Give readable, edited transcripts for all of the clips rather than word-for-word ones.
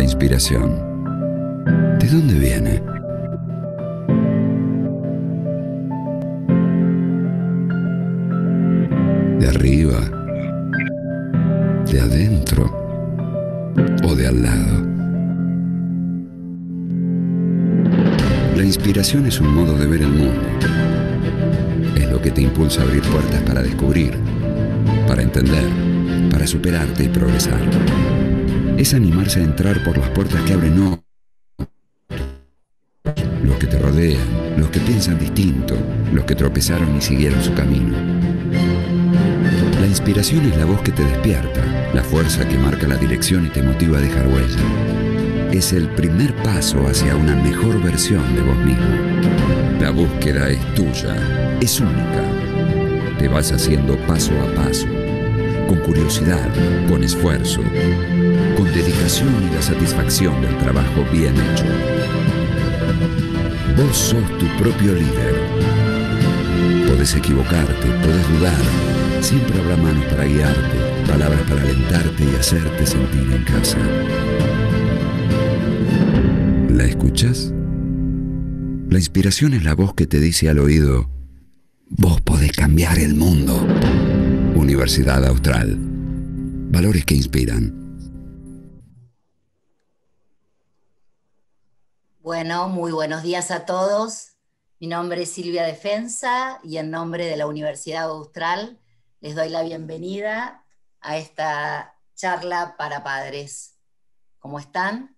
inspiración, ¿de dónde viene? ¿De arriba? ¿De adentro? ¿O de al lado? La inspiración es un modo de ver el mundo. Es lo que te impulsa a abrir puertas para descubrir, para entender, para superarte y progresar. Es animarse a entrar por las puertas que abren los que te rodean, los que piensan distinto, los que tropezaron y siguieron su camino. La inspiración es la voz que te despierta, la fuerza que marca la dirección y te motiva a dejar huella. Es el primer paso hacia una mejor versión de vos mismo. La búsqueda es tuya, es única. Te vas haciendo paso a paso, con curiosidad, con esfuerzo, con dedicación y la satisfacción del trabajo bien hecho. Vos sos tu propio líder. Podés equivocarte, podés dudar. Siempre habrá manos para guiarte, palabras para alentarte y hacerte sentir en casa. ¿La escuchas? La inspiración es la voz que te dice al oído: vos podés cambiar el mundo. Universidad Austral. Valores que inspiran. Bueno, muy buenos días a todos. Mi nombre es Silvia Defensa y en nombre de la Universidad Austral les doy la bienvenida a esta charla para padres. ¿Cómo están?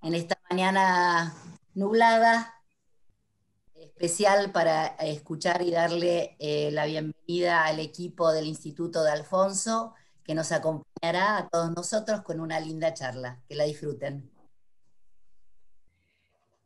En esta mañana nublada, especial para escuchar y darle la bienvenida al equipo del Instituto de Alfonso, que nos acompañará a todos nosotros con una linda charla. Que la disfruten.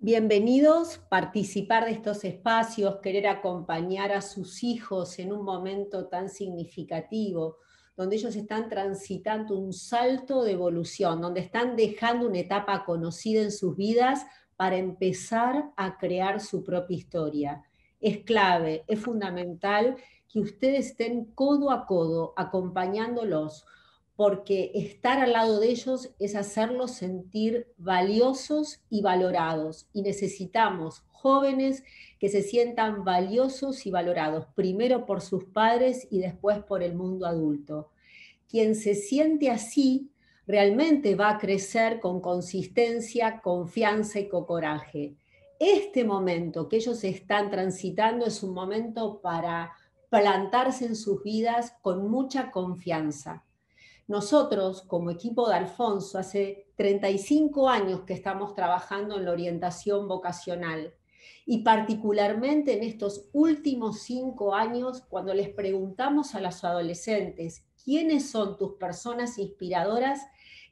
Bienvenidos, participar de estos espacios, querer acompañar a sus hijos en un momento tan significativo, donde ellos están transitando un salto de evolución, donde están dejando una etapa conocida en sus vidas para empezar a crear su propia historia. Es clave, es fundamental que ustedes estén codo a codo acompañándolos, porque estar al lado de ellos es hacerlos sentir valiosos y valorados. Y necesitamos jóvenes que se sientan valiosos y valorados, primero por sus padres y después por el mundo adulto. Quien se siente así realmente va a crecer con consistencia, confianza y con coraje. Este momento que ellos están transitando es un momento para plantarse en sus vidas con mucha confianza. Nosotros, como equipo de Alfonso, hace 35 años que estamos trabajando en la orientación vocacional y particularmente en estos últimos 5 años, cuando les preguntamos a los adolescentes quiénes son tus personas inspiradoras,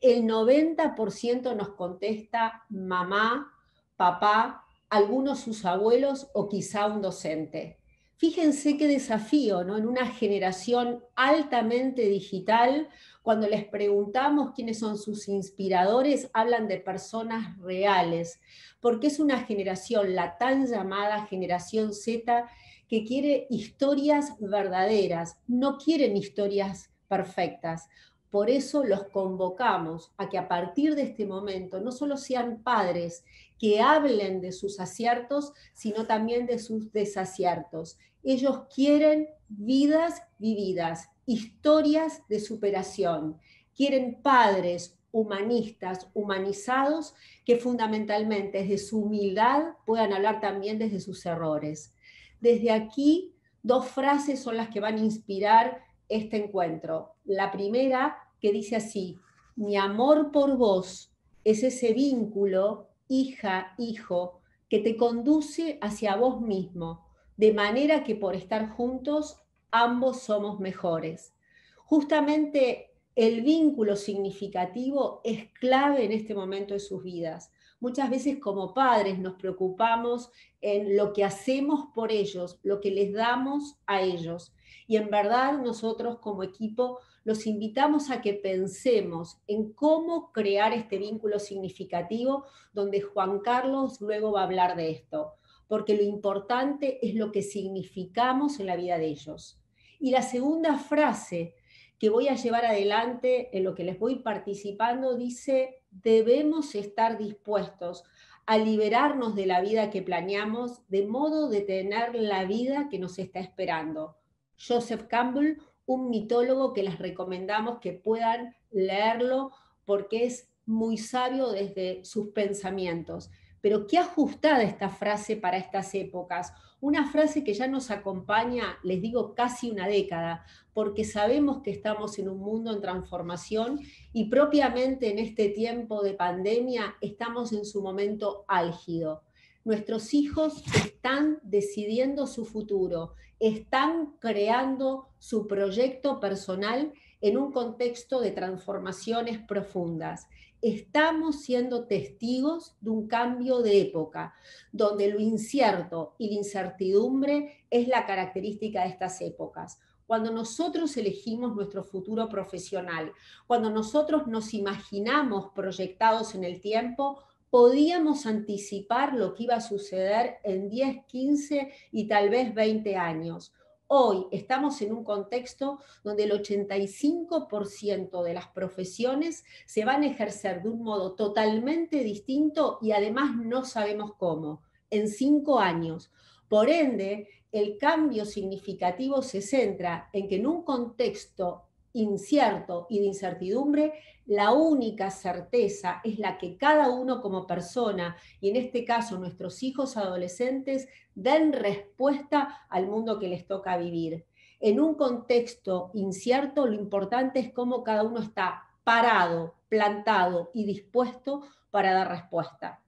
el 90% nos contesta mamá, papá, algunos sus abuelos o quizá un docente. Fíjense qué desafío, ¿no? En una generación altamente digital, cuando les preguntamos quiénes son sus inspiradores, hablan de personas reales, porque es una generación, la tan llamada generación Z, que quiere historias verdaderas, no quieren historias perfectas. Por eso los convocamos a que a partir de este momento no solo sean padres que hablen de sus aciertos, sino también de sus desaciertos. Ellos quieren vidas vividas, historias de superación. Quieren padres humanistas, humanizados, que fundamentalmente desde su humildad puedan hablar también desde sus errores. Desde aquí, 2 frases son las que van a inspirar este encuentro. La primera, que dice así: mi amor por vos es ese vínculo, hija, hijo, que te conduce hacia vos mismo, de manera que por estar juntos ambos somos mejores. Justamente el vínculo significativo es clave en este momento de sus vidas. Muchas veces como padres nos preocupamos en lo que hacemos por ellos, lo que les damos a ellos. Y en verdad nosotros como equipo los invitamos a que pensemos en cómo crear este vínculo significativo, donde Juan Carlos luego va a hablar de esto, porque lo importante es lo que significamos en la vida de ellos. Y la segunda frase que voy a llevar adelante, en lo que les voy participando, dice: debemos estar dispuestos a liberarnos de la vida que planeamos, de modo de tener la vida que nos está esperando. Joseph Campbell, un mitólogo que les recomendamos que puedan leerlo porque es muy sabio desde sus pensamientos. Pero qué ajustada esta frase para estas épocas. Una frase que ya nos acompaña, les digo, casi una década, porque sabemos que estamos en un mundo en transformación y propiamente en este tiempo de pandemia estamos en su momento álgido. Nuestros hijos están decidiendo su futuro, están creando su proyecto personal en un contexto de transformaciones profundas. Estamos siendo testigos de un cambio de época, donde lo incierto y la incertidumbre es la característica de estas épocas. Cuando nosotros elegimos nuestro futuro profesional, cuando nosotros nos imaginamos proyectados en el tiempo, podíamos anticipar lo que iba a suceder en 10, 15 y tal vez 20 años. Hoy estamos en un contexto donde el 85% de las profesiones se van a ejercer de un modo totalmente distinto y además no sabemos cómo, en 5 años. Por ende, el cambio significativo se centra en que en un contexto incierto y de incertidumbre, la única certeza es la que cada uno como persona, y en este caso nuestros hijos adolescentes, den respuesta al mundo que les toca vivir. En un contexto incierto, lo importante es cómo cada uno está parado, plantado y dispuesto para dar respuesta.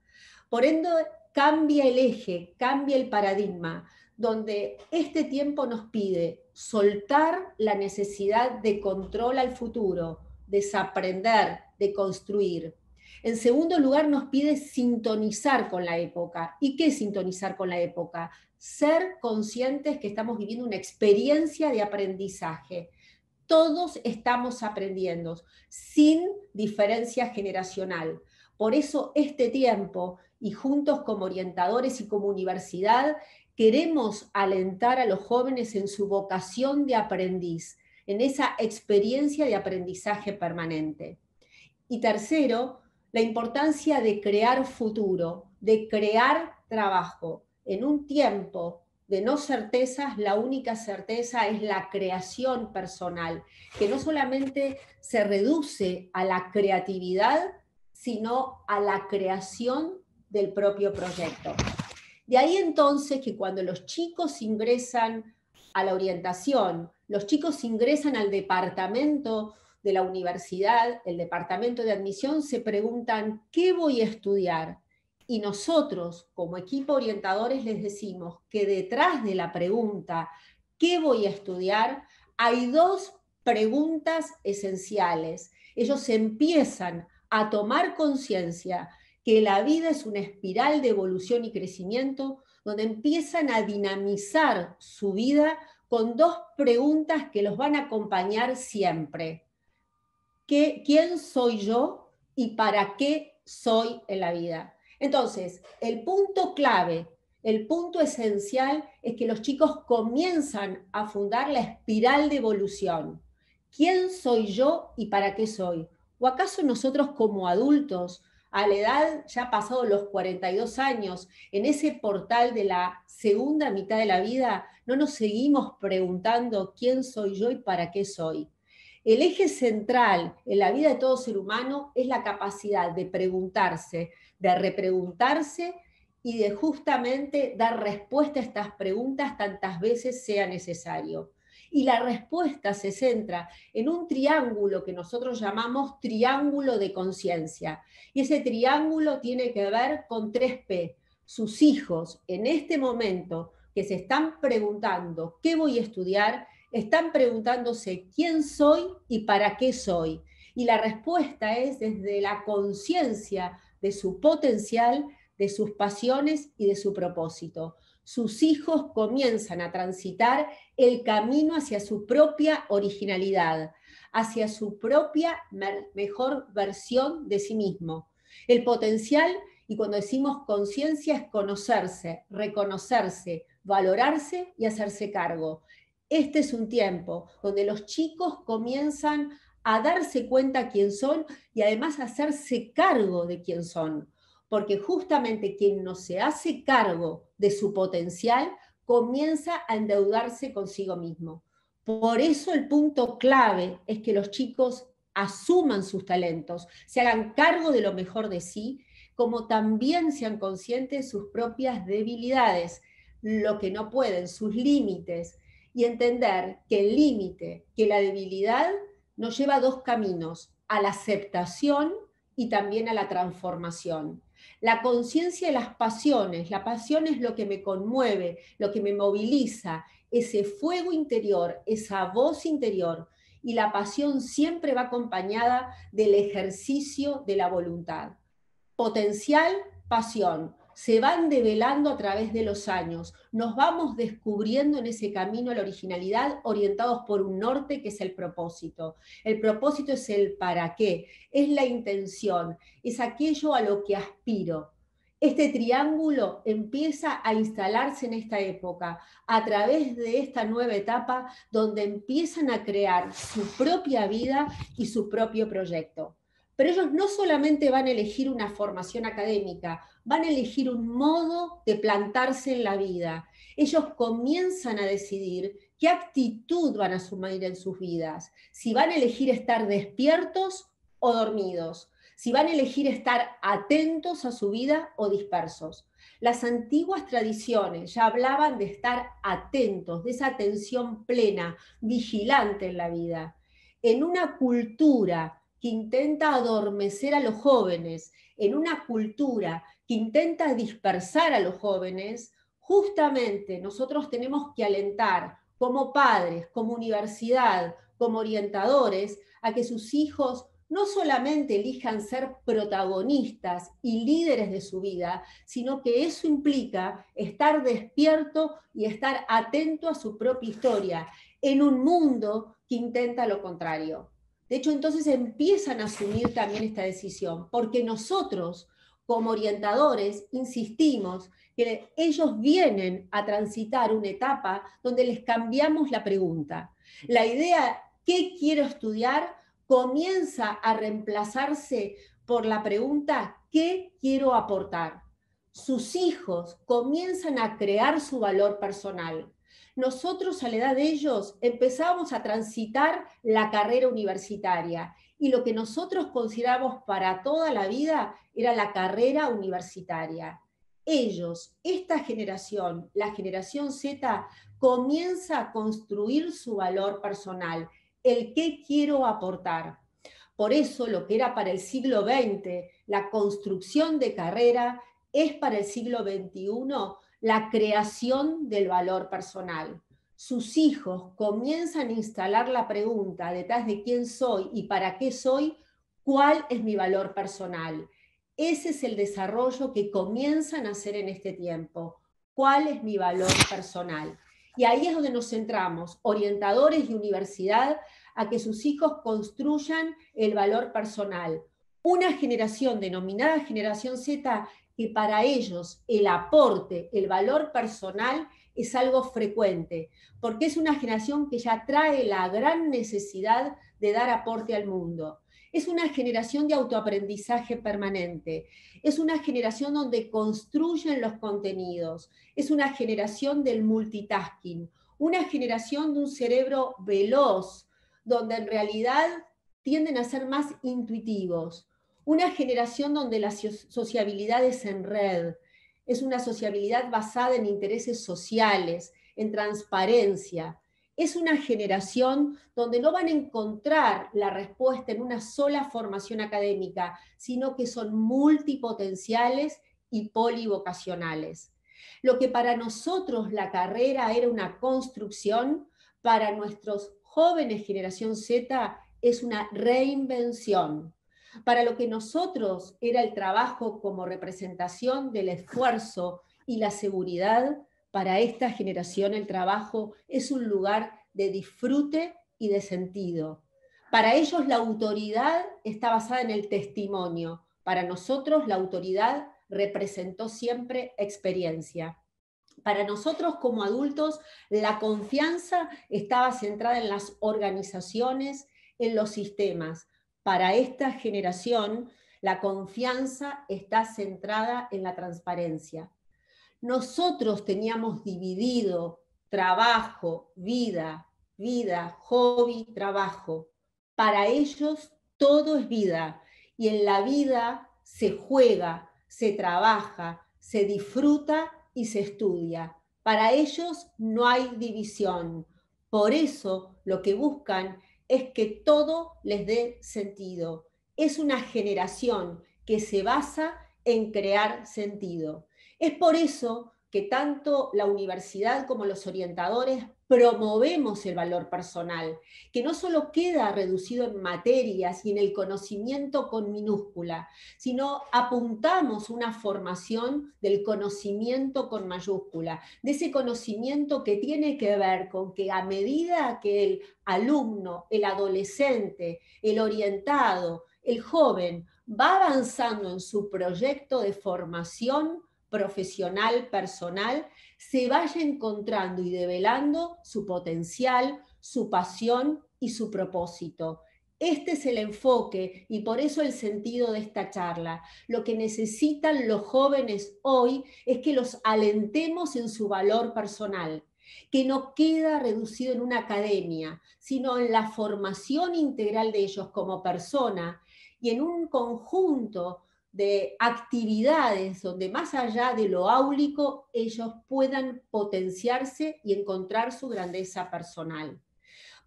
Por ende, cambia el eje, cambia el paradigma, donde este tiempo nos pide soltar la necesidad de control al futuro, desaprender, de construir. En segundo lugar, nos pide sintonizar con la época. ¿Y qué es sintonizar con la época? Ser conscientes que estamos viviendo una experiencia de aprendizaje. Todos estamos aprendiendo, sin diferencia generacional. Por eso este tiempo, y juntos como orientadores y como universidad, queremos alentar a los jóvenes en su vocación de aprendiz, en esa experiencia de aprendizaje permanente. Y tercero, la importancia de crear futuro, de crear trabajo. En un tiempo de no certezas, la única certeza es la creación personal, que no solamente se reduce a la creatividad, sino a la creación del propio proyecto. De ahí entonces que cuando los chicos ingresan a la orientación, los chicos ingresan al departamento de la universidad, el departamento de admisión, se preguntan, ¿qué voy a estudiar? Y nosotros, como equipo orientadores, les decimos que detrás de la pregunta, ¿qué voy a estudiar?, hay dos preguntas esenciales. Ellos empiezan a tomar conciencia que la vida es una espiral de evolución y crecimiento, donde empiezan a dinamizar su vida con dos preguntas que los van a acompañar siempre. ¿Quién soy yo y para qué soy en la vida? Entonces, el punto clave, el punto esencial es que los chicos comienzan a fundar la espiral de evolución. ¿Quién soy yo y para qué soy? ¿O acaso nosotros como adultos, a la edad ya pasado los 42 años, en ese portal de la segunda mitad de la vida, no nos seguimos preguntando quién soy yo y para qué soy? El eje central en la vida de todo ser humano es la capacidad de preguntarse, de repreguntarse y de justamente dar respuesta a estas preguntas tantas veces sea necesario. Y la respuesta se centra en un triángulo que nosotros llamamos triángulo de conciencia. Y ese triángulo tiene que ver con 3P. Sus hijos, en este momento, que se están preguntando ¿qué voy a estudiar?, están preguntándose quién soy y para qué soy. Y la respuesta es desde la conciencia de su potencial, de sus pasiones y de su propósito. Sus hijos comienzan a transitar el camino hacia su propia originalidad, hacia su propia mejor versión de sí mismo. El potencial, y cuando decimos conciencia, es conocerse, reconocerse, valorarse y hacerse cargo. este es un tiempo donde los chicos comienzan a darse cuenta quién son y además a hacerse cargo de quién son. Porque justamente quien no se hace cargo de su potencial comienza a endeudarse consigo mismo. Por eso el punto clave es que los chicos asuman sus talentos, se hagan cargo de lo mejor de sí, como también sean conscientes de sus propias debilidades, lo que no pueden, sus límites, y entender que el límite, que la debilidad nos lleva a dos caminos, a la aceptación y también a la transformación. La conciencia de las pasiones, la pasión es lo que me conmueve, lo que me moviliza, ese fuego interior, esa voz interior, y la pasión siempre va acompañada del ejercicio de la voluntad. Potencial, pasión, se van develando a través de los años, nos vamos descubriendo en ese camino a la originalidad orientados por un norte que es el propósito. El propósito es el para qué, es la intención, es aquello a lo que aspiro. Este triángulo empieza a instalarse en esta época, a través de esta nueva etapa donde empiezan a crear su propia vida y su propio proyecto. Pero ellos no solamente van a elegir una formación académica, van a elegir un modo de plantarse en la vida. Ellos comienzan a decidir qué actitud van a asumir en sus vidas, si van a elegir estar despiertos o dormidos, si van a elegir estar atentos a su vida o dispersos. Las antiguas tradiciones ya hablaban de estar atentos, de esa atención plena, vigilante en la vida. En una cultura que intenta adormecer a los jóvenes, en una cultura que intenta dispersar a los jóvenes, justamente nosotros tenemos que alentar como padres, como universidad, como orientadores, a que sus hijos no solamente elijan ser protagonistas y líderes de su vida, sino que eso implica estar despierto y estar atento a su propia historia, en un mundo que intenta lo contrario. De hecho, entonces empiezan a asumir también esta decisión, porque nosotros, como orientadores, insistimos que ellos vienen a transitar una etapa donde les cambiamos la pregunta. La idea, ¿qué quiero estudiar?, comienza a reemplazarse por la pregunta, ¿qué quiero aportar? Sus hijos comienzan a crear su valor personal. Nosotros a la edad de ellos empezamos a transitar la carrera universitaria y lo que nosotros consideramos para toda la vida era la carrera universitaria. Ellos, esta generación, la generación Z, comienza a construir su valor personal, el qué quiero aportar. Por eso lo que era para el siglo XX la construcción de carrera es para el siglo XXI la creación del valor personal. Sus hijos comienzan a instalar la pregunta detrás de quién soy y para qué soy, ¿cuál es mi valor personal? Ese es el desarrollo que comienzan a hacer en este tiempo. ¿Cuál es mi valor personal? Y ahí es donde nos centramos, orientadores y universidad, a que sus hijos construyan el valor personal. Una generación denominada generación Z, que para ellos el aporte, el valor personal es algo frecuente, porque es una generación que ya trae la gran necesidad de dar aporte al mundo. Es una generación de autoaprendizaje permanente, es una generación donde construyen los contenidos, es una generación del multitasking, una generación de un cerebro veloz, donde en realidad tienden a ser más intuitivos, una generación donde la sociabilidad es en red, es una sociabilidad basada en intereses sociales, en transparencia. Es una generación donde no van a encontrar la respuesta en una sola formación académica, sino que son multipotenciales y polivocacionales. Lo que para nosotros la carrera era una construcción, para nuestros jóvenes generación Z es una reinvención. Para lo que nosotros era el trabajo como representación del esfuerzo y la seguridad, para esta generación el trabajo es un lugar de disfrute y de sentido. Para ellos la autoridad está basada en el testimonio. Para nosotros la autoridad representó siempre experiencia. Para nosotros como adultos, la confianza estaba centrada en las organizaciones, en los sistemas. Para esta generación, la confianza está centrada en la transparencia. Nosotros teníamos dividido trabajo, vida, hobby, trabajo. Para ellos todo es vida, y en la vida se juega, se trabaja, se disfruta y se estudia. Para ellos no hay división. Por eso lo que buscan es que todo les dé sentido. Es una generación que se basa en crear sentido. Es por eso que tanto la universidad como los orientadores promovemos el valor personal, que no solo queda reducido en materias y en el conocimiento con minúscula, sino apuntamos una formación del conocimiento con mayúscula, de ese conocimiento que tiene que ver con que a medida que el alumno, el adolescente, el orientado, el joven va avanzando en su proyecto de formación profesional, personal, se vaya encontrando y develando su potencial, su pasión y su propósito. Este es el enfoque y por eso el sentido de esta charla. Lo que necesitan los jóvenes hoy es que los alentemos en su valor personal, que no queda reducido en una academia, sino en la formación integral de ellos como persona y en un conjunto de actividades donde más allá de lo áulico ellos puedan potenciarse y encontrar su grandeza personal.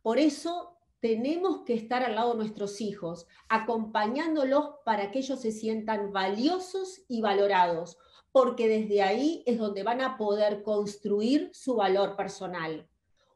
Por eso tenemos que estar al lado de nuestros hijos, acompañándolos para que ellos se sientan valiosos y valorados, porque desde ahí es donde van a poder construir su valor personal.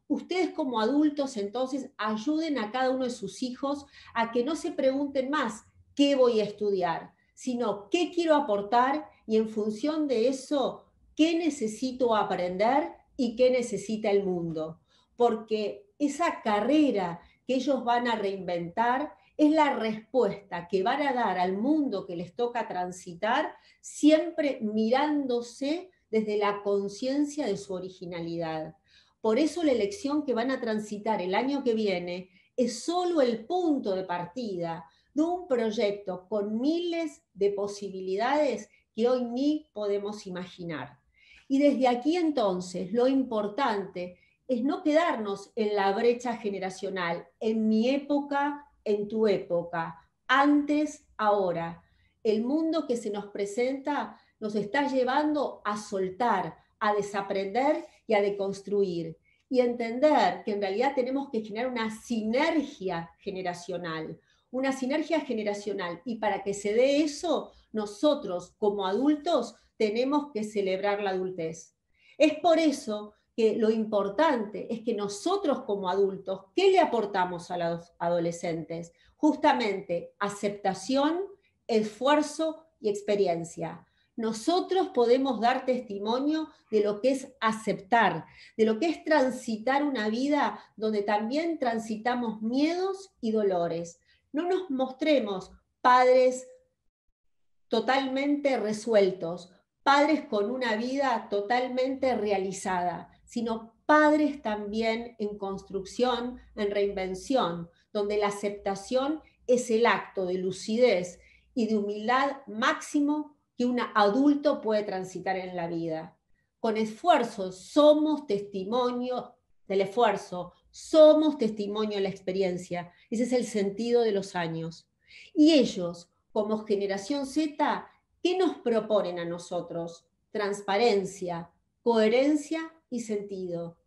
Ustedes como adultos entonces ayuden a cada uno de sus hijos a que no se pregunten más ¿qué voy a estudiar?, sino qué quiero aportar y en función de eso, qué necesito aprender y qué necesita el mundo. Porque esa carrera que ellos van a reinventar es la respuesta que van a dar al mundo que les toca transitar, siempre mirándose desde la conciencia de su originalidad. Por eso la elección que van a transitar el año que viene es solo el punto de partida de un proyecto con miles de posibilidades que hoy ni podemos imaginar. Y desde aquí entonces lo importante es no quedarnos en la brecha generacional, en mi época, en tu época, antes, ahora. El mundo que se nos presenta nos está llevando a soltar, a desaprender y a deconstruir. Y entender que en realidad tenemos que generar una sinergia generacional. Una sinergia generacional, y para que se dé eso, nosotros como adultos tenemos que celebrar la adultez. Es por eso que lo importante es que nosotros como adultos, ¿qué le aportamos a los adolescentes? Justamente aceptación, esfuerzo y experiencia. Nosotros podemos dar testimonio de lo que es aceptar, de lo que es transitar una vida donde también transitamos miedos y dolores. No nos mostremos padres totalmente resueltos, padres con una vida totalmente realizada, sino padres también en construcción, en reinvención, donde la aceptación es el acto de lucidez y de humildad máximo que un adulto puede transitar en la vida. Con esfuerzo somos testimonio del esfuerzo, somos testimonio de la experiencia. Ese es el sentido de los años. Y ellos, como generación Z, ¿qué nos proponen a nosotros? Transparencia, coherencia y sentido.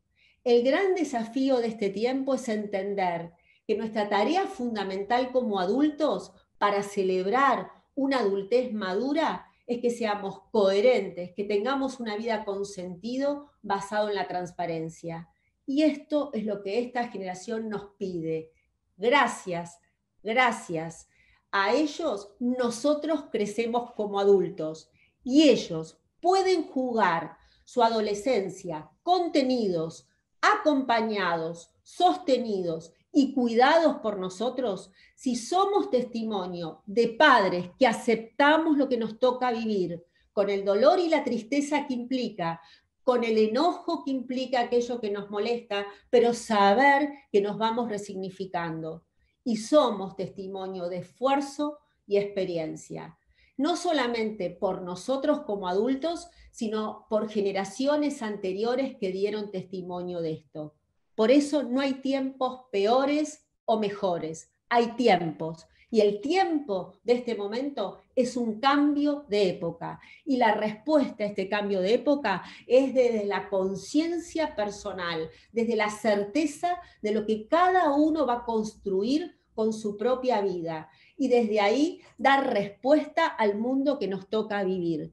El gran desafío de este tiempo es entender que nuestra tarea fundamental como adultos para celebrar una adultez madura es que seamos coherentes, que tengamos una vida con sentido basado en la transparencia. Y esto es lo que esta generación nos pide. Gracias, gracias. A ellos nosotros crecemos como adultos y ellos pueden jugar su adolescencia contenidos, acompañados, sostenidos y cuidados por nosotros si somos testimonio de padres que aceptamos lo que nos toca vivir, con el dolor y la tristeza que implica, con el enojo que implica aquello que nos molesta, pero saber que nos vamos resignificando. Y somos testimonio de esfuerzo y experiencia. No solamente por nosotros como adultos, sino por generaciones anteriores que dieron testimonio de esto. Por eso no hay tiempos peores o mejores, hay tiempos. Y el tiempo de este momento es un cambio de época. Y la respuesta a este cambio de época es desde la conciencia personal, desde la certeza de lo que cada uno va a construir con su propia vida. Y desde ahí dar respuesta al mundo que nos toca vivir.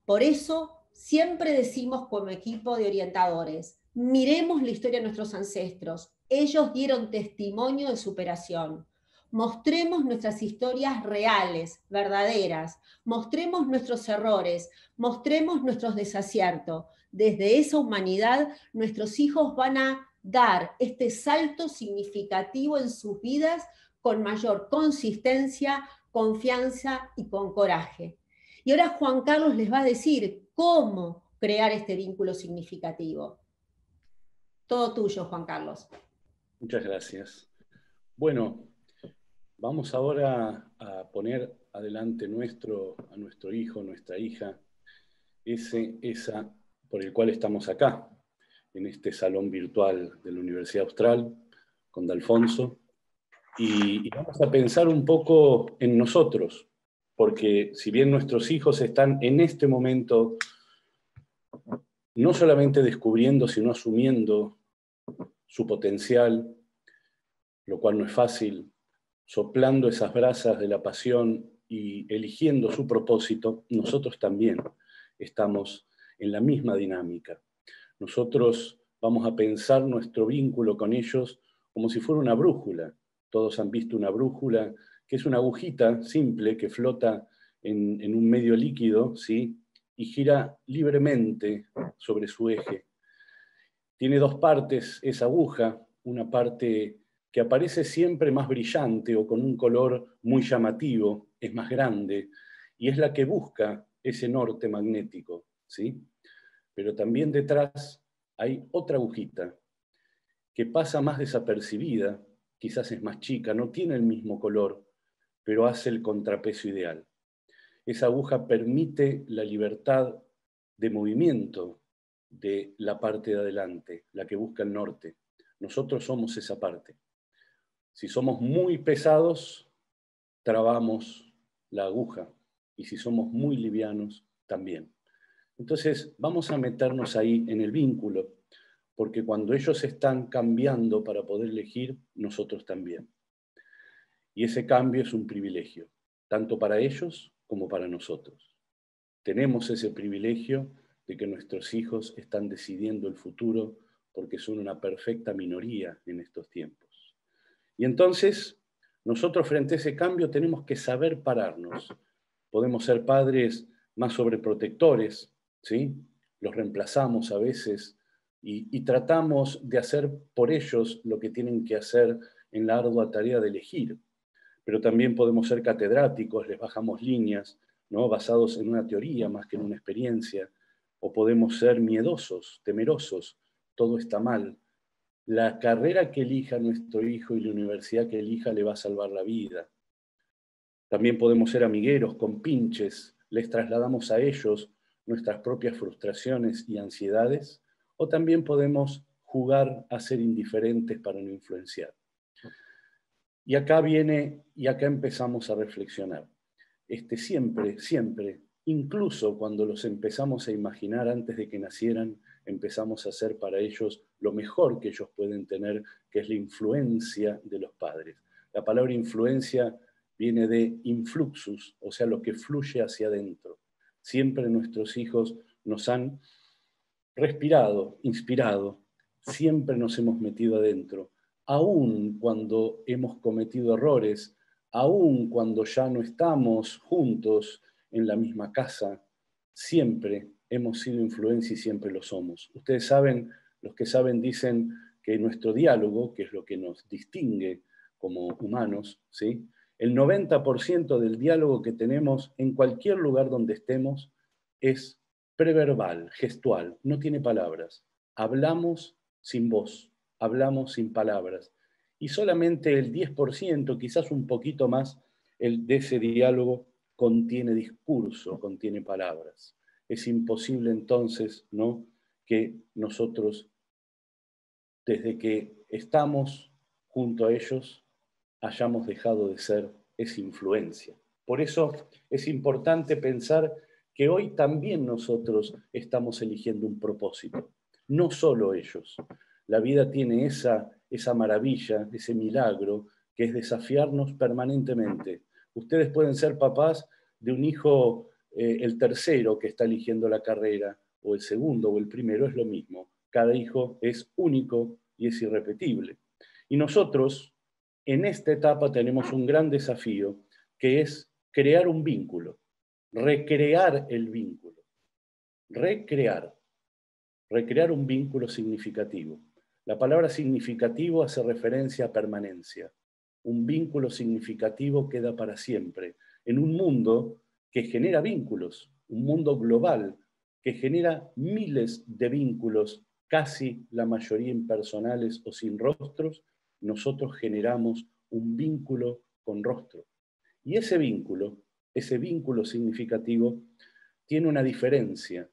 Por eso siempre decimos como equipo de orientadores, miremos la historia de nuestros ancestros. Ellos dieron testimonio de superación. Mostremos nuestras historias reales, verdaderas. Mostremos nuestros errores. Mostremos nuestros desaciertos. Desde esa humanidad, nuestros hijos van a dar este salto significativo en sus vidas con mayor consistencia, confianza y con coraje. Y ahora Juan Carlos les va a decir cómo crear este vínculo significativo. Todo tuyo, Juan Carlos. Muchas gracias. Bueno, vamos ahora a poner adelante a nuestro hijo, nuestra hija, esa por el cual estamos acá, en este salón virtual de la Universidad Austral, con D'Alfonso, y vamos a pensar un poco en nosotros, porque si bien nuestros hijos están en este momento no solamente descubriendo, sino asumiendo su potencial, lo cual no es fácil, soplando esas brasas de la pasión y eligiendo su propósito, nosotros también estamos en la misma dinámica. Nosotros vamos a pensar nuestro vínculo con ellos como si fuera una brújula. Todos han visto una brújula, que es una agujita simple que flota en un medio líquido, ¿sí? Y gira libremente sobre su eje. Tiene dos partes esa aguja, una parte que aparece siempre más brillante o con un color muy llamativo, es más grande, y es la que busca ese norte magnético, ¿sí? Pero también detrás hay otra agujita que pasa más desapercibida, quizás es más chica, no tiene el mismo color, pero hace el contrapeso ideal. Esa aguja permite la libertad de movimiento de la parte de adelante, la que busca el norte. Nosotros somos esa parte. Si somos muy pesados, trabamos la aguja, y si somos muy livianos, también. Entonces, vamos a meternos ahí en el vínculo, porque cuando ellos están cambiando para poder elegir, nosotros también. Y ese cambio es un privilegio, tanto para ellos como para nosotros. Tenemos ese privilegio de que nuestros hijos están decidiendo el futuro porque son una perfecta minoría en estos tiempos. Y entonces, nosotros frente a ese cambio tenemos que saber pararnos. Podemos ser padres más sobreprotectores, ¿sí? Los reemplazamos a veces y tratamos de hacer por ellos lo que tienen que hacer en la ardua tarea de elegir. Pero también podemos ser catedráticos, les bajamos líneas, ¿no? Basados en una teoría más que en una experiencia. O podemos ser miedosos, temerosos, todo está mal. La carrera que elija nuestro hijo y la universidad que elija le va a salvar la vida. También podemos ser amigueros, compinches, les trasladamos a ellos nuestras propias frustraciones y ansiedades, o también podemos jugar a ser indiferentes para no influenciar. Y acá empezamos a reflexionar. Siempre, incluso cuando los empezamos a imaginar antes de que nacieran, empezamos a hacer para ellos lo mejor que ellos pueden tener, que es la influencia de los padres. La palabra influencia viene de influxus, o sea, lo que fluye hacia adentro. Siempre nuestros hijos nos han respirado, inspirado, siempre nos hemos metido adentro, aun cuando hemos cometido errores, aun cuando ya no estamos juntos en la misma casa, siempre hemos sido influencia y siempre lo somos. Ustedes saben, los que saben dicen que nuestro diálogo, que es lo que nos distingue como humanos, ¿sí? El 90% del diálogo que tenemos en cualquier lugar donde estemos es preverbal, gestual, no tiene palabras. Hablamos sin voz, hablamos sin palabras. Y solamente el 10%, quizás un poquito más, de ese diálogo contiene discurso, contiene palabras. Es imposible entonces, ¿no?, que nosotros, desde que estamos junto a ellos, hayamos dejado de ser esa influencia. Por eso es importante pensar que hoy también nosotros estamos eligiendo un propósito, no solo ellos. La vida tiene esa maravilla, ese milagro, que es desafiarnos permanentemente. Ustedes pueden ser papás de un hijo, el tercero que está eligiendo la carrera, o el segundo o el primero, es lo mismo. Cada hijo es único y es irrepetible. Y nosotros, en esta etapa, tenemos un gran desafío, que es crear un vínculo, recrear el vínculo, recrear un vínculo significativo. La palabra significativo hace referencia a permanencia. Un vínculo significativo queda para siempre, en un mundo que genera vínculos, un mundo global que genera miles de vínculos, casi la mayoría impersonales o sin rostros. Nosotros generamos un vínculo con rostro. Y ese vínculo significativo, tiene una diferencia,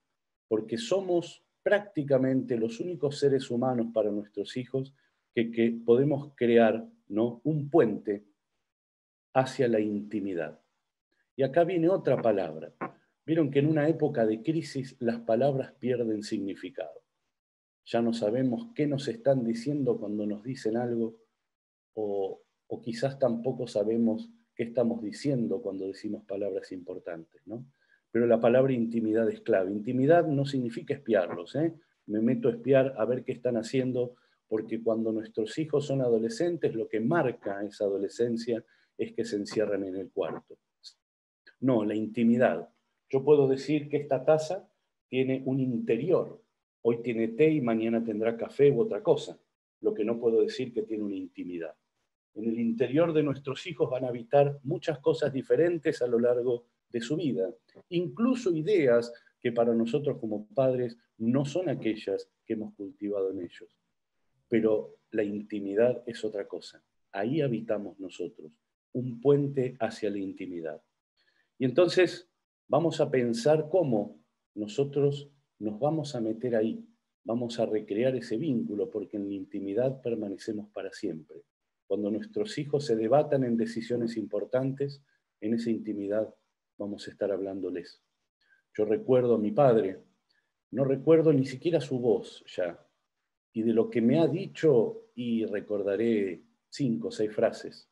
porque somos prácticamente los únicos seres humanos para nuestros hijos que podemos crear, ¿no?, un puente hacia la intimidad. Y acá viene otra palabra. Vieron que en una época de crisis las palabras pierden significado. Ya no sabemos qué nos están diciendo cuando nos dicen algo, o quizás tampoco sabemos qué estamos diciendo cuando decimos palabras importantes, ¿no? Pero la palabra intimidad es clave. Intimidad no significa espiarlos, ¿eh? Me meto a espiar a ver qué están haciendo, porque cuando nuestros hijos son adolescentes, lo que marca esa adolescencia es que se encierran en el cuarto. No, la intimidad. Yo puedo decir que esta taza tiene un interior. Hoy tiene té y mañana tendrá café u otra cosa. Lo que no puedo decir que tiene una intimidad. En el interior de nuestros hijos van a habitar muchas cosas diferentes a lo largo de su vida, incluso ideas que para nosotros como padres no son aquellas que hemos cultivado en ellos. Pero la intimidad es otra cosa. Ahí habitamos nosotros, un puente hacia la intimidad. Y entonces vamos a pensar cómo nosotros nos vamos a meter ahí, vamos a recrear ese vínculo, porque en la intimidad permanecemos para siempre. Cuando nuestros hijos se debatan en decisiones importantes, en esa intimidad vamos a estar hablándoles. Yo recuerdo a mi padre, no recuerdo ni siquiera su voz ya, y de lo que me ha dicho, y recordaré 5 o 6 frases,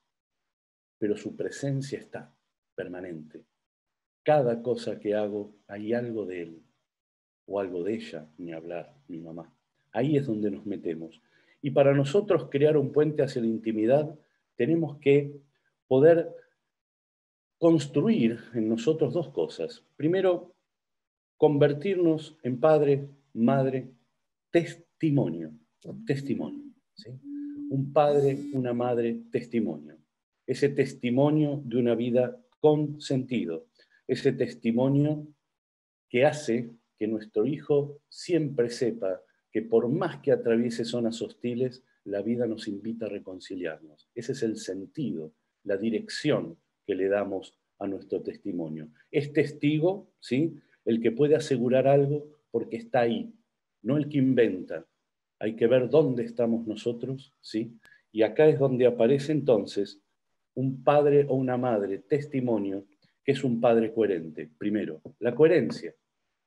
pero su presencia está permanente. Cada cosa que hago, hay algo de él, o algo de ella, ni hablar, mi mamá. Ahí es donde nos metemos. Y para nosotros crear un puente hacia la intimidad, tenemos que poder construir en nosotros 2 cosas. Primero, convertirnos en padre, madre, testimonio. Testimonio, ¿sí? Un padre, una madre, testimonio. Ese testimonio de una vida con sentido. Ese testimonio que hace que nuestro hijo siempre sepa que por más que atraviese zonas hostiles, la vida nos invita a reconciliarnos. Ese es el sentido, la dirección que le damos a nuestro testimonio. Es testigo, ¿sí?, el que puede asegurar algo porque está ahí, no el que inventa. Hay que ver dónde estamos nosotros, ¿sí? Y acá es donde aparece entonces un padre o una madre, testimonio, que es un padre coherente. Primero, la coherencia.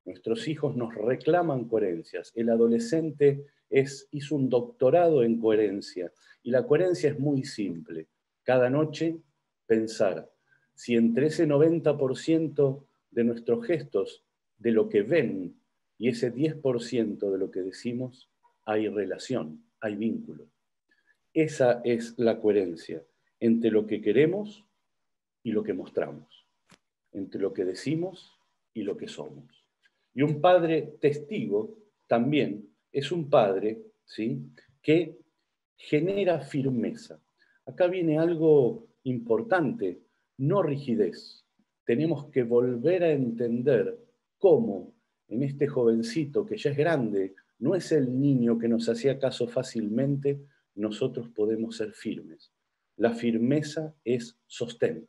Nuestros hijos nos reclaman coherencias. El adolescente hizo un doctorado en coherencia. Y la coherencia es muy simple. Cada noche pensar si entre ese 90% de nuestros gestos, de lo que ven, y ese 10% de lo que decimos, hay relación, hay vínculo. Esa es la coherencia entre lo que queremos y lo que mostramos, entre lo que decimos y lo que somos. Y un padre testigo también es un padre, ¿sí?, que genera firmeza. Acá viene algo importante, no rigidez. Tenemos que volver a entender cómo en este jovencito que ya es grande, no es el niño que nos hacía caso fácilmente, nosotros podemos ser firmes. La firmeza es sostén,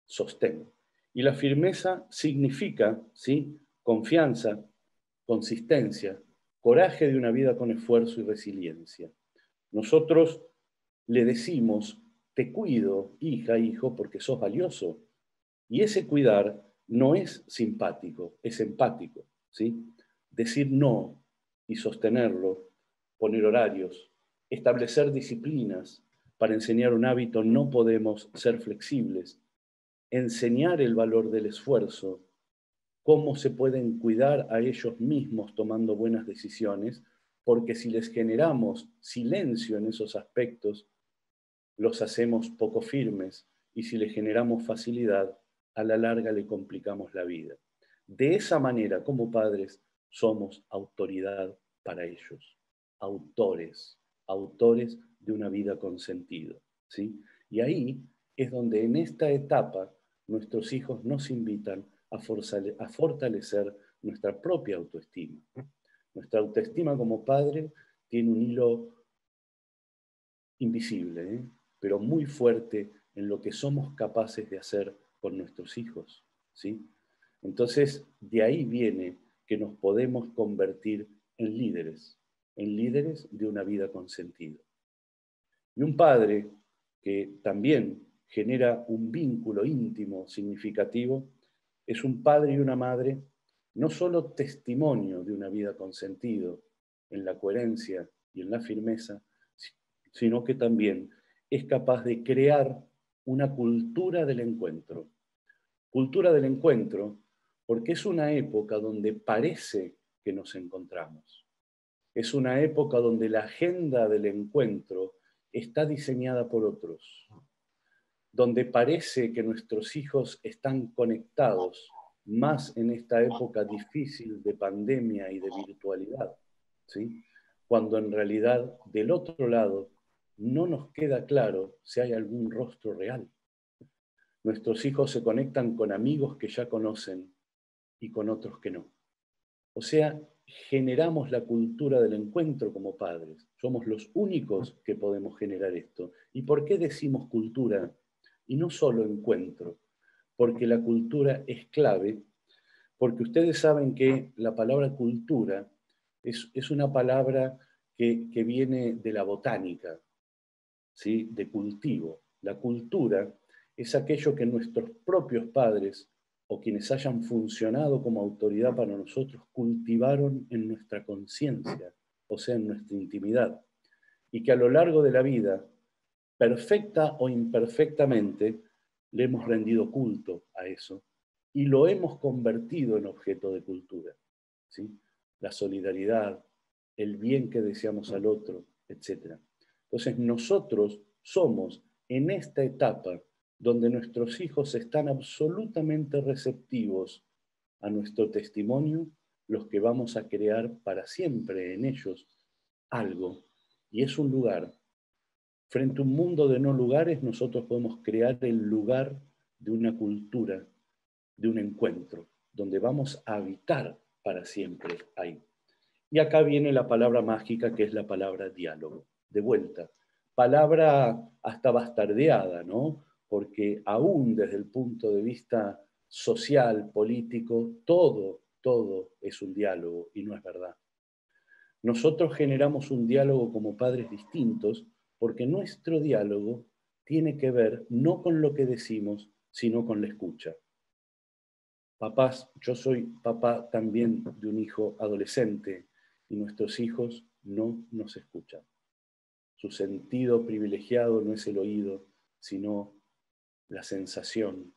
sostén. Y la firmeza significa, ¿sí?, confianza, consistencia, coraje de una vida con esfuerzo y resiliencia. Nosotros le decimos, te cuido, hija, hijo, porque sos valioso. Y ese cuidar no es simpático, es empático, ¿sí? Decir no y sostenerlo, poner horarios, establecer disciplinas. Para enseñar un hábito no podemos ser flexibles. Enseñar el valor del esfuerzo, cómo se pueden cuidar a ellos mismos tomando buenas decisiones, porque si les generamos silencio en esos aspectos, los hacemos poco firmes, y si les generamos facilidad, a la larga le complicamos la vida. De esa manera, como padres, somos autoridad para ellos, autores de una vida con sentido, ¿sí? Y ahí es donde en esta etapa nuestros hijos nos invitan a fortalecer nuestra propia autoestima. Nuestra autoestima como padre tiene un hilo invisible, pero muy fuerte en lo que somos capaces de hacer con nuestros hijos, ¿sí? Entonces, de ahí viene que nos podemos convertir en líderes de una vida con sentido. Y un padre que también genera un vínculo íntimo significativo es un padre y una madre no solo testimonio de una vida con sentido, en la coherencia y en la firmeza, sino que también es capaz de crear una cultura del encuentro. Cultura del encuentro porque es una época donde parece que nos encontramos. Es una época donde la agenda del encuentro está diseñada por otros, donde parece que nuestros hijos están conectados más en esta época difícil de pandemia y de virtualidad, ¿sí? Cuando en realidad del otro lado no nos queda claro si hay algún rostro real. Nuestros hijos se conectan con amigos que ya conocen y con otros que no. O sea, generamos la cultura del encuentro como padres. Somos los únicos que podemos generar esto. ¿Y por qué decimos cultura y no solo encuentro? Porque la cultura es clave, porque ustedes saben que la palabra cultura es una palabra que viene de la botánica, ¿sí?, de cultivo. La cultura es aquello que nuestros propios padres o quienes hayan funcionado como autoridad para nosotros cultivaron en nuestra conciencia, o sea, en nuestra intimidad, y que a lo largo de la vida, perfecta o imperfectamente, le hemos rendido culto a eso y lo hemos convertido en objeto de cultura, ¿sí? La solidaridad, el bien que deseamos al otro, etc. Entonces nosotros somos en esta etapa donde nuestros hijos están absolutamente receptivos a nuestro testimonio, los que vamos a crear para siempre en ellos algo, y es un lugar. Frente a un mundo de no lugares, nosotros podemos crear el lugar de una cultura, de un encuentro, donde vamos a habitar para siempre ahí. Y acá viene la palabra mágica, que es la palabra diálogo. De vuelta, palabra hasta bastardeada, ¿no? Porque aún desde el punto de vista social, político, todo es un diálogo y no es verdad. Nosotros generamos un diálogo como padres distintos porque nuestro diálogo tiene que ver no con lo que decimos, sino con la escucha. Papás, yo soy papá también de un hijo adolescente y nuestros hijos no nos escuchan. Su sentido privilegiado no es el oído, sino la sensación,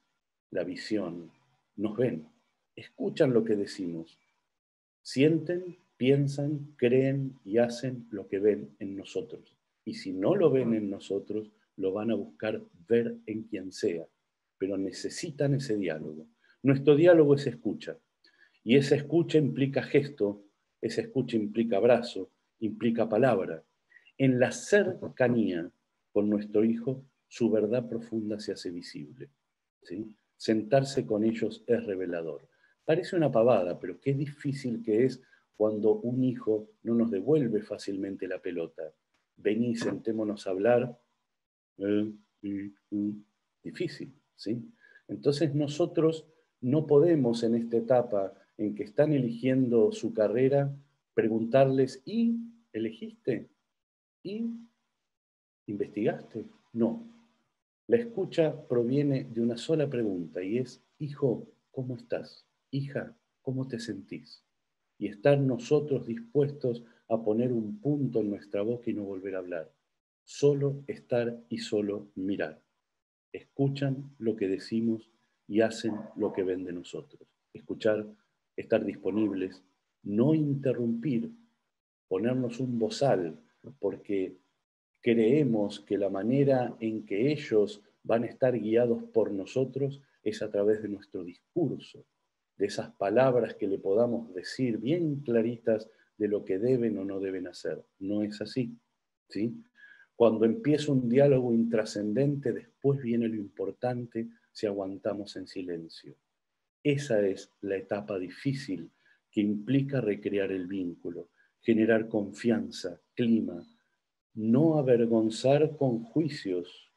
la visión. Nos ven, escuchan lo que decimos, sienten, piensan, creen y hacen lo que ven en nosotros. Y si no lo ven en nosotros, lo van a buscar ver en quien sea, pero necesitan ese diálogo. Nuestro diálogo es escucha, y esa escucha implica gesto, esa escucha implica abrazo, implica palabra. En la cercanía con nuestro hijo, su verdad profunda se hace visible, ¿sí? Sentarse con ellos es revelador. Parece una pavada, pero qué difícil que es cuando un hijo no nos devuelve fácilmente la pelota. Vení, sentémonos a hablar. Difícil, ¿sí? Entonces nosotros no podemos en esta etapa en que están eligiendo su carrera preguntarles, ¿y elegiste? ¿Y investigaste? No. La escucha proviene de una sola pregunta y es, hijo, ¿cómo estás? Hija, ¿cómo te sentís? Y estar nosotros dispuestos a poner un punto en nuestra boca y no volver a hablar. Solo estar y solo mirar. Escuchan lo que decimos y hacen lo que ven de nosotros. Escuchar, estar disponibles, no interrumpir, ponernos un bozal, porque creemos que la manera en que ellos van a estar guiados por nosotros es a través de nuestro discurso, de esas palabras que le podamos decir bien claritas de lo que deben o no deben hacer. No es así, ¿sí? Cuando empieza un diálogo intrascendente, después viene lo importante si aguantamos en silencio. Esa es la etapa difícil que implica recrear el vínculo, generar confianza, clima, no avergonzar con juicios,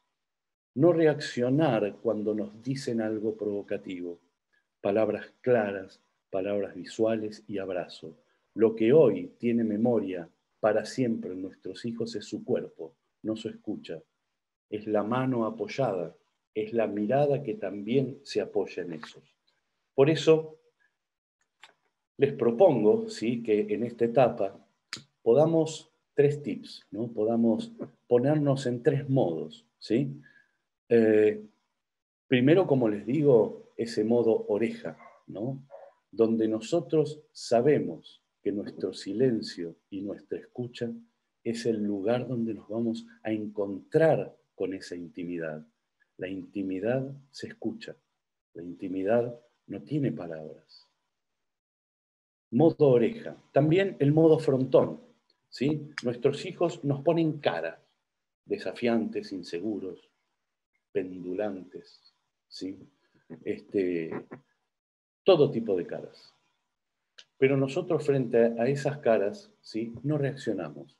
no reaccionar cuando nos dicen algo provocativo. Palabras claras, palabras visuales y abrazo. Lo que hoy tiene memoria para siempre en nuestros hijos es su cuerpo, no su escucha. Es la mano apoyada, es la mirada que también se apoya en esos. Por eso les propongo, ¿sí?, que en esta etapa podamos 3 tips, ¿no? Podamos ponernos en 3 modos, ¿sí? Primero, como les digo, ese modo oreja, ¿no? Donde nosotros sabemos que nuestro silencio y nuestra escucha es el lugar donde nos vamos a encontrar con esa intimidad. La intimidad se escucha, la intimidad no tiene palabras. Modo oreja. También el modo frontón, ¿sí? Nuestros hijos nos ponen cara, desafiantes, inseguros, pendulantes, ¿sí? Todo tipo de caras. Pero nosotros frente a esas caras, ¿sí?, no reaccionamos.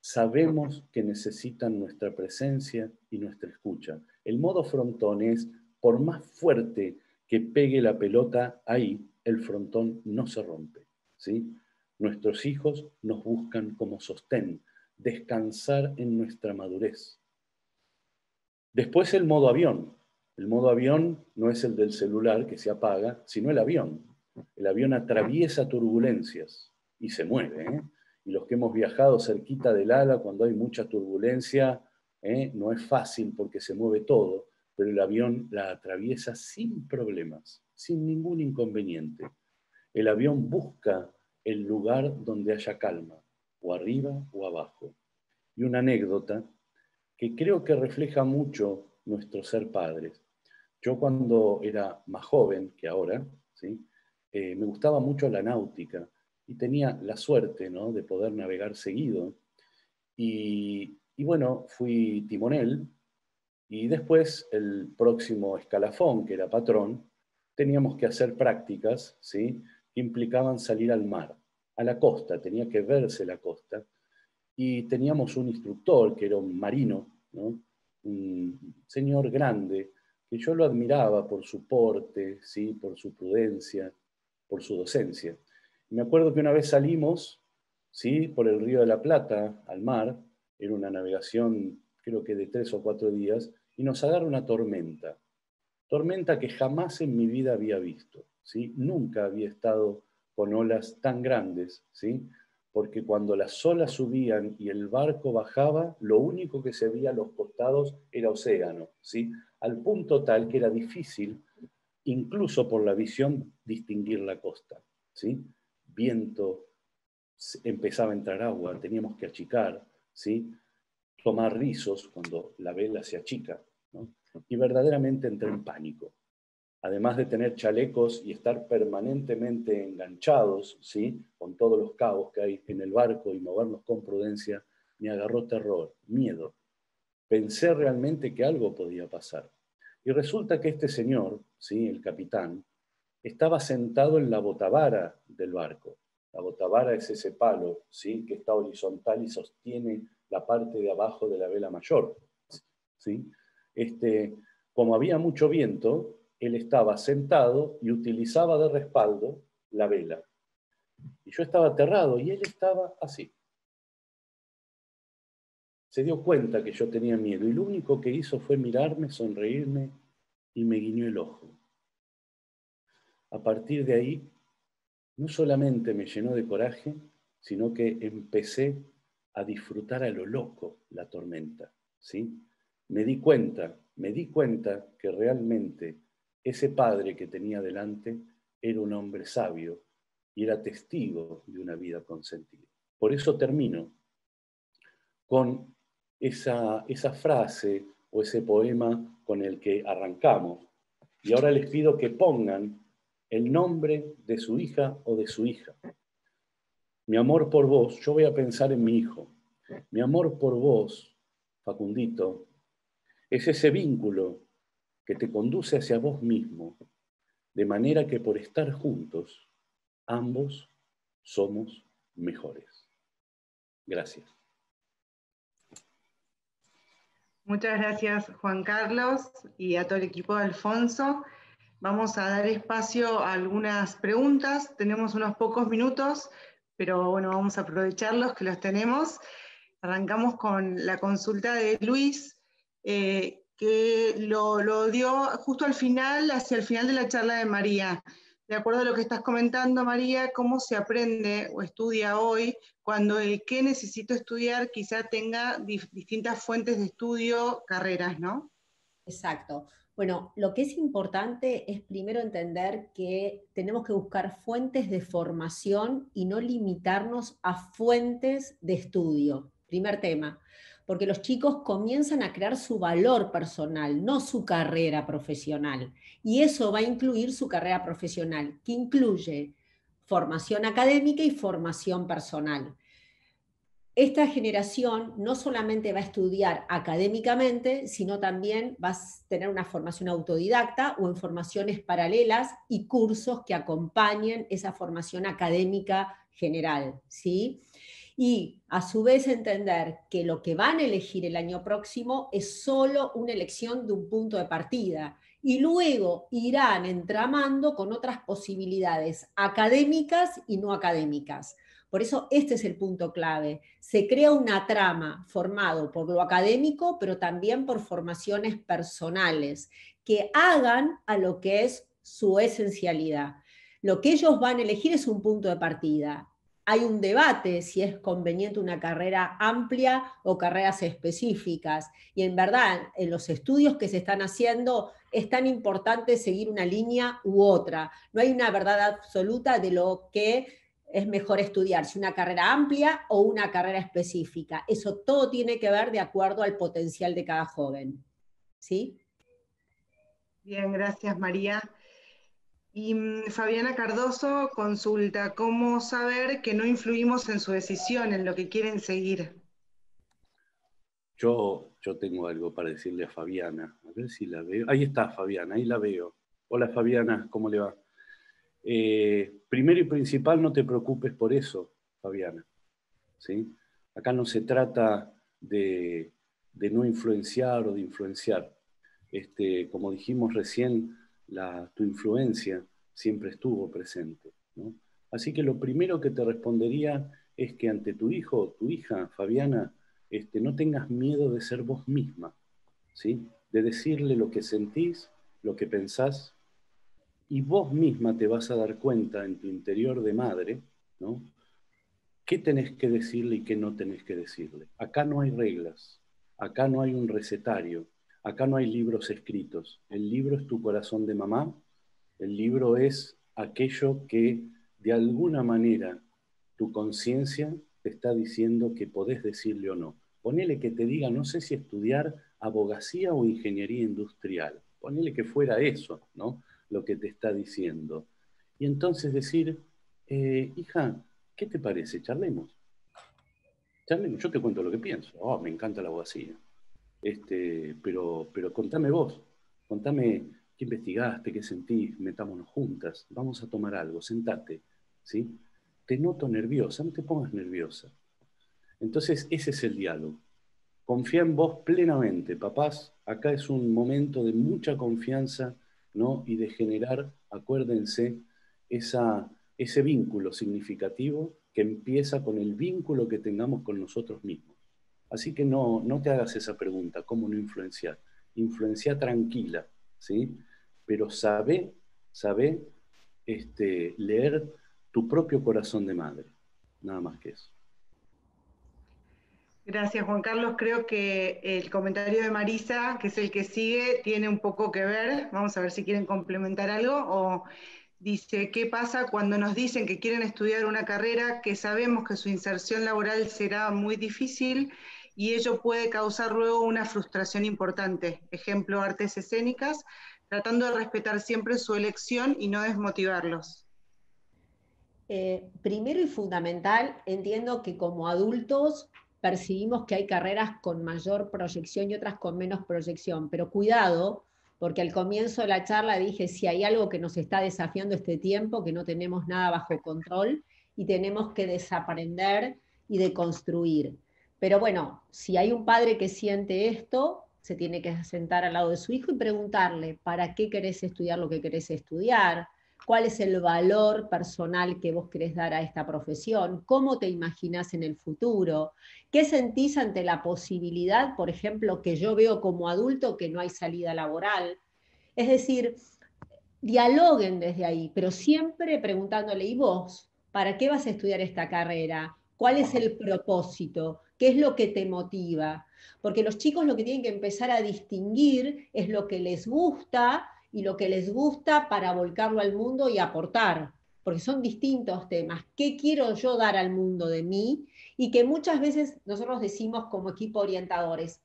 Sabemos que necesitan nuestra presencia y nuestra escucha. El modo frontón es, por más fuerte que pegue la pelota ahí, el frontón no se rompe, ¿sí? Nuestros hijos nos buscan como sostén, descansar en nuestra madurez. Después el modo avión. El modo avión no es el del celular que se apaga, sino el avión. El avión atraviesa turbulencias y se mueve, ¿eh? Y los que hemos viajado cerquita del ala cuando hay mucha turbulencia, no es fácil porque se mueve todo, pero el avión la atraviesa sin problemas, sin ningún inconveniente. El avión busca el lugar donde haya calma, o arriba o abajo. Y una anécdota que creo que refleja mucho nuestro ser padres. Yo cuando era más joven que ahora, ¿sí?, me gustaba mucho la náutica y tenía la suerte, ¿no?, de poder navegar seguido. Y bueno, fui timonel y después el próximo escalafón, que era patrón, teníamos que hacer prácticas, ¿sí?, que implicaban salir al mar, a la costa, tenía que verse la costa. Y teníamos un instructor que era un marino, ¿no?, un señor grande, que yo lo admiraba por su porte, ¿sí?, por su prudencia, por su docencia. Y me acuerdo que una vez salimos, ¿sí?, por el Río de la Plata al mar, era una navegación creo que de 3 o 4 días, y nos agarra una tormenta. Tormenta que jamás en mi vida había visto, ¿sí? Nunca había estado con olas tan grandes, ¿sí?, porque cuando las olas subían y el barco bajaba, lo único que se veía a los costados era océano, ¿sí?, al punto tal que era difícil, incluso por la visión, distinguir la costa, ¿sí? Viento, empezaba a entrar agua, teníamos que achicar, ¿sí?, tomar rizos cuando la vela se achica, ¿no? Y verdaderamente entré en pánico. Además de tener chalecos y estar permanentemente enganchados, ¿sí?, con todos los cabos que hay en el barco y movernos con prudencia, me agarró terror, miedo. Pensé realmente que algo podía pasar. Y resulta que este señor, ¿sí?, el capitán, estaba sentado en la botavara del barco. La botavara es ese palo, ¿sí?, que está horizontal y sostiene la parte de abajo de la vela mayor, ¿sí? Como había mucho viento, él estaba sentado y utilizaba de respaldo la vela. Y yo estaba aterrado y él estaba así. Se dio cuenta que yo tenía miedo y lo único que hizo fue mirarme, sonreírme y me guiñó el ojo. A partir de ahí, no solamente me llenó de coraje, sino que empecé a disfrutar a lo loco la tormenta, ¿sí? Me di cuenta que realmente ese padre que tenía delante era un hombre sabio y era testigo de una vida con sentido. Por eso termino con esa frase o ese poema con el que arrancamos. Y ahora les pido que pongan el nombre de su hija o de su hija. Mi amor por vos, yo voy a pensar en mi hijo. Mi amor por vos, Facundito, es ese vínculo que te conduce hacia vos mismo, de manera que por estar juntos, ambos somos mejores. Gracias. Muchas gracias, Juan Carlos, y a todo el equipo de Alfonso. Vamos a dar espacio a algunas preguntas. Tenemos unos pocos minutos, pero bueno, vamos a aprovecharlos, que los tenemos. Arrancamos con la consulta de Luis, que lo dio justo al final, hacia el final de la charla de María. De acuerdo a lo que estás comentando, María, ¿cómo se aprende o estudia hoy cuando el que necesito estudiar quizá tenga distintas fuentes de estudio, carreras, ¿no? Exacto. Bueno, lo que es importante es primero entender que tenemos que buscar fuentes de formación y no limitarnos a fuentes de estudio. Primer tema, porque los chicos comienzan a crear su valor personal, no su carrera profesional. Y eso va a incluir su carrera profesional, que incluye formación académica y formación personal. Esta generación no solamente va a estudiar académicamente, sino también va a tener una formación autodidacta o en formaciones paralelas y cursos que acompañen esa formación académica general, ¿sí? Y a su vez entender que lo que van a elegir el año próximo es solo una elección de un punto de partida y luego irán entramando con otras posibilidades académicas y no académicas. Por eso este es el punto clave. Se crea una trama formado por lo académico, pero también por formaciones personales que hagan a lo que es su esencialidad. Lo que ellos van a elegir es un punto de partida. Hay un debate si es conveniente una carrera amplia o carreras específicas. Y en verdad, en los estudios que se están haciendo, es tan importante seguir una línea u otra. No hay una verdad absoluta de lo que es mejor estudiar, si una carrera amplia o una carrera específica. Eso todo tiene que ver de acuerdo al potencial de cada joven. ¿Sí? Bien, gracias, María. Y Fabiana Cardoso consulta, ¿cómo saber que no influimos en su decisión, en lo que quieren seguir? Yo tengo algo para decirle a Fabiana. A ver si la veo. Ahí está Fabiana, ahí la veo. Hola Fabiana, ¿cómo le va? Primero y principal, no te preocupes por eso, Fabiana, ¿sí? Acá no se trata de no influenciar o de influenciar. Como dijimos recién, tu influencia siempre estuvo presente, ¿no? Así que lo primero que te respondería es que ante tu hijo o tu hija, Fabiana, no tengas miedo de ser vos misma, ¿sí? De decirle lo que sentís, lo que pensás, y vos misma te vas a dar cuenta en tu interior de madre, ¿no?, qué tenés que decirle y qué no tenés que decirle. Acá no hay reglas, acá no hay un recetario, acá no hay libros escritos. El libro es tu corazón de mamá, el libro es aquello que de alguna manera tu conciencia te está diciendo que podés decirle o no. Ponele que te diga, no sé si estudiar abogacía o ingeniería industrial. Ponele que fuera eso, ¿no?, lo que te está diciendo. Y entonces decir, hija, ¿qué te parece? Charlemos. Charlemos. Yo te cuento lo que pienso. Me encanta la abogacía. Pero contame vos. Contame ¿Qué investigaste? ¿Qué sentís? Metámonos juntas. Vamos a tomar algo, sentate. ¿Sí? Te noto nerviosa, no te pongas nerviosa. Entonces, ese es el diálogo. Confía en vos plenamente, papás. Acá es un momento de mucha confianza, ¿no? Y de generar, acuérdense, ese vínculo significativo que empieza con el vínculo que tengamos con nosotros mismos. Así que no te hagas esa pregunta, ¿cómo no influenciar? Influencia tranquila, ¿sí? Pero sabe leer tu propio corazón de madre, nada más que eso. Gracias, Juan Carlos. Creo que el comentario de Marisa, que es el que sigue, tiene un poco que ver. Vamos a ver si quieren complementar algo. O dice, ¿qué pasa cuando nos dicen que quieren estudiar una carrera que sabemos que su inserción laboral será muy difícil y ello puede causar luego una frustración importante? Ejemplo, artes escénicas, tratando de respetar siempre su elección y no desmotivarlos. Primero y fundamental, entiendo que como adultos percibimos que hay carreras con mayor proyección y otras con menos proyección, pero cuidado, porque al comienzo de la charla dije, si hay algo que nos está desafiando este tiempo, que no tenemos nada bajo control y tenemos que desaprender y deconstruir. Pero bueno, si hay un padre que siente esto, se tiene que sentar al lado de su hijo y preguntarle, ¿para qué querés estudiar lo que querés estudiar? ¿Cuál es el valor personal que vos querés dar a esta profesión? ¿Cómo te imaginás en el futuro? ¿Qué sentís ante la posibilidad, por ejemplo, que yo veo como adulto que no hay salida laboral? Es decir, dialoguen desde ahí, pero siempre preguntándole, ¿y vos? ¿Para qué vas a estudiar esta carrera? ¿Cuál es el propósito? ¿Qué es lo que te motiva? Porque los chicos lo que tienen que empezar a distinguir es lo que les gusta y lo que les gusta para volcarlo al mundo y aportar, porque son distintos temas. ¿Qué quiero yo dar al mundo de mí? Y que muchas veces nosotros decimos como equipo orientadores,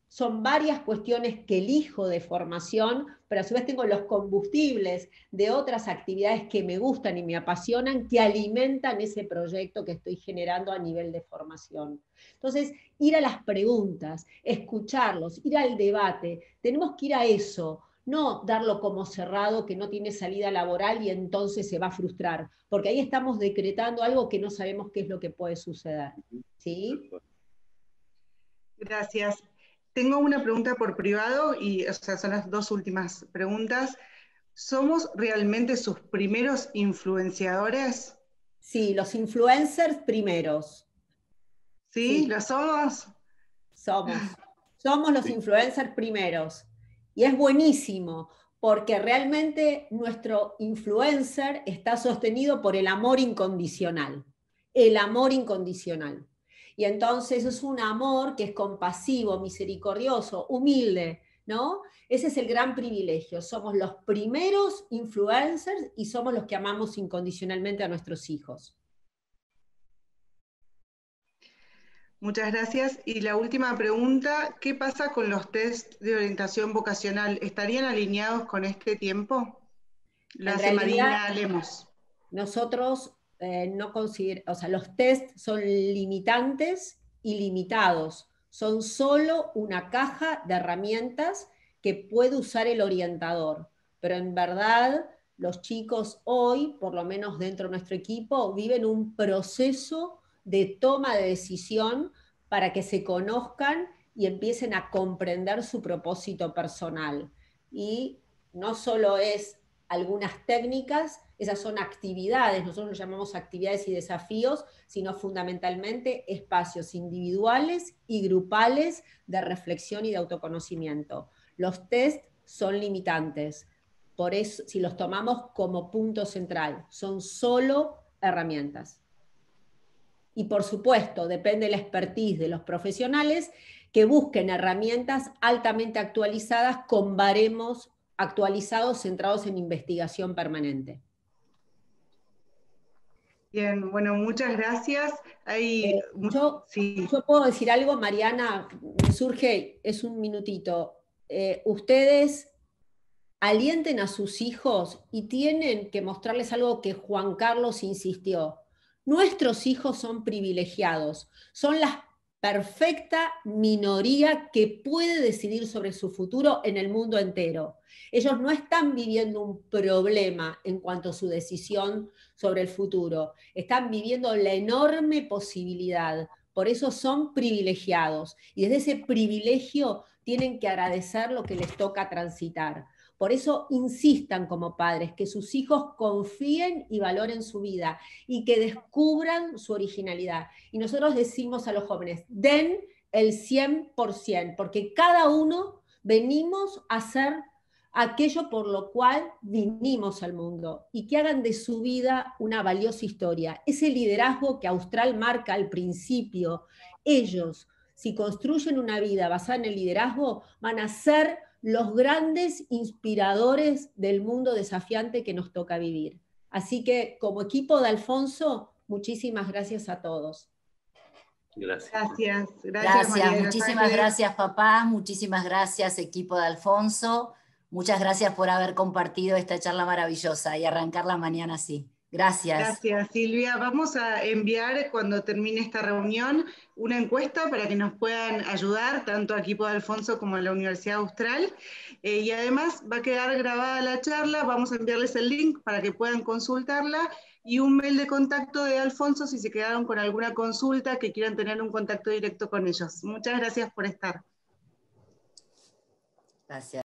son varias cuestiones que elijo de formación, pero a su vez tengo los combustibles de otras actividades que me gustan y me apasionan, que alimentan ese proyecto que estoy generando a nivel de formación. Entonces, ir a las preguntas, escucharlos, ir al debate, tenemos que ir a eso, no darlo como cerrado, que no tiene salida laboral y entonces se va a frustrar, porque ahí estamos decretando algo que no sabemos qué es lo que puede suceder. ¿Sí? Gracias. Tengo una pregunta por privado y son las dos últimas preguntas. ¿Somos realmente sus primeros influenciadores? Sí, los influencers primeros. ¿Sí? ¿Lo somos? Somos los influencers primeros. Y es buenísimo, porque realmente nuestro influencer está sostenido por el amor incondicional. El amor incondicional. Y entonces es un amor que es compasivo, misericordioso, humilde, ¿no? Ese es el gran privilegio. Somos los primeros influencers y somos los que amamos incondicionalmente a nuestros hijos. Muchas gracias. Y la última pregunta, ¿qué pasa con los test de orientación vocacional? ¿Estarían alineados con este tiempo? Lo hace Marina Lemos. Nosotros no consideramos, o sea, los test son limitantes y limitados. Son solo una caja de herramientas que puede usar el orientador. Pero en verdad, los chicos hoy, por lo menos dentro de nuestro equipo, viven un proceso de toma de decisión para que se conozcan y empiecen a comprender su propósito personal. Y no solo es algunas técnicas, esas son actividades, nosotros lo llamamos actividades y desafíos, sino fundamentalmente espacios individuales y grupales de reflexión y de autoconocimiento. Los test son limitantes, por eso si los tomamos como punto central, son solo herramientas. Y por supuesto, depende de la expertise de los profesionales que busquen herramientas altamente actualizadas con baremos actualizados centrados en investigación permanente. Bien, bueno, muchas gracias. Yo puedo decir algo, Mariana, me surge, es un minutito. Ustedes alienten a sus hijos y tienen que mostrarles algo que Juan Carlos insistió. Nuestros hijos son privilegiados, son las perfecta minoría que puede decidir sobre su futuro en el mundo entero. Ellos no están viviendo un problema en cuanto a su decisión sobre el futuro, están viviendo la enorme posibilidad. Por eso son privilegiados, y desde ese privilegio tienen que agradecer lo que les toca transitar. Por eso insistan como padres que sus hijos confíen y valoren su vida y que descubran su originalidad. Y nosotros decimos a los jóvenes, den el 100%, porque cada uno venimos a hacer aquello por lo cual vinimos al mundo, y que hagan de su vida una valiosa historia. Ese liderazgo que Austral marca al principio, ellos, si construyen una vida basada en el liderazgo, van a ser los grandes inspiradores del mundo desafiante que nos toca vivir. Así que, como equipo de Alfonso, muchísimas gracias a todos. Gracias. Gracias, María. Muchísimas gracias, papá. Muchísimas gracias, equipo de Alfonso. Muchas gracias por haber compartido esta charla maravillosa y arrancar la mañana así. Gracias. Gracias, Silvia. Vamos a enviar, cuando termine esta reunión, una encuesta para que nos puedan ayudar, tanto a equipo de Alfonso como a la Universidad Austral. Y además va a quedar grabada la charla, vamos a enviarles el link para que puedan consultarla, y un mail de contacto de Alfonso si se quedaron con alguna consulta, que quieran tener un contacto directo con ellos. Muchas gracias por estar. Gracias.